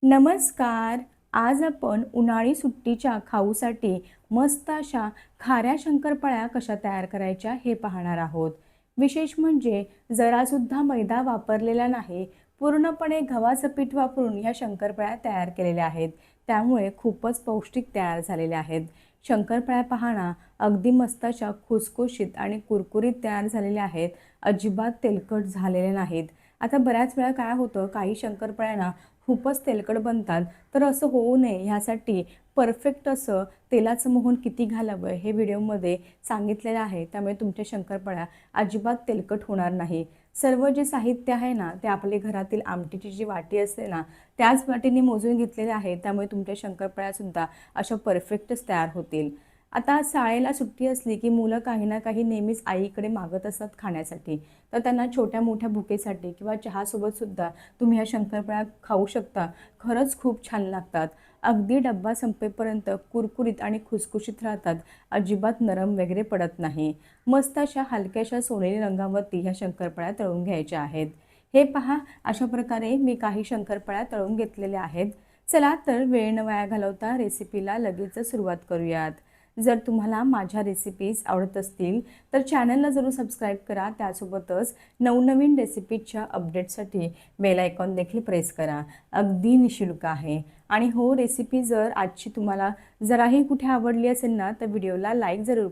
नमस्कार. आज आपण उन्हाळी सुट्टीच्या खाऊसाठी मस्त अशा खाऱ्या शंकरपाळ्या कशा तयार करायच्या हे पाहणार आहोत. विशेष म्हणजे जरासुद्धा मैदा वापरलेला नाही. पूर्णपणे गव्हाचं पीठ वापरून ह्या शंकरपाळ्या तयार केलेल्या आहेत. त्यामुळे खूपच पौष्टिक तयार झालेल्या आहेत. शंकरपाळ्या पाहणा अगदी मस्त अशा खुसखुशीत आणि कुरकुरीत तयार झालेल्या आहेत. अजिबात तेलकट झालेले नाहीत. आता बऱ्याच वेळा काय होतं, काही शंकरपाळ्यांना खूपच तेलकट बनतात, तर असं होऊ नये ह्यासाठी परफेक्ट असं तेलाचं मोहन किती घालावं हे व्हिडिओमध्ये सांगितलेलं आहे. त्यामुळे तुमच्या शंकरपाळ्या अजिबात तेलकट होणार नाही. सर्व जे साहित्य आहे ना, ते आपले घरातील आमटीची जी वाटी असते ना, त्याच वाटीने मोजून घेतलेले आहे. त्यामुळे तुमच्या शंकरपाळ्यासुद्धा अशा परफेक्टच तयार होतील. आता शाळेला सुट्टी असली की मुलं काही ना काही नेहमीच आईकडे मागत असतात खाण्यासाठी. तर त्यांना छोट्या मोठ्या भुकेसाठी किंवा चहासोबतसुद्धा तुम्ही ह्या शंकरपाळ्या खाऊ शकता. खरंच खूप छान लागतात. अगदी डब्बा संपेपर्यंत कुरकुरीत आणि खुसखुशीत राहतात. अजिबात नरम वगैरे पडत नाही. मस्त अशा हलक्याशा सोनेरी रंगावरती ह्या शंकरपाळ्या तळून घ्यायच्या आहेत. हे पहा, अशा प्रकारे मी काही शंकरपाळ्या तळून घेतलेल्या आहेत. चला तर वेळ न वाया घालवता रेसिपीला लगेचच सुरुवात करूयात. जर तुम्हाला माझ्या रेसिपीज आवडत असतील तर चॅनलला जरूर सबस्क्राईब करा. त्यासोबतच नवनवीन रेसिपीच्या अपडेटसाठी बेल आयकॉन देखील प्रेस करा. अगदी निशुल्क आहे. आणि हो, रेसिपी जर आजची तुम्हाला जराही कुठे आवडली असेल ना, तर व्हिडिओला लाईक जरूर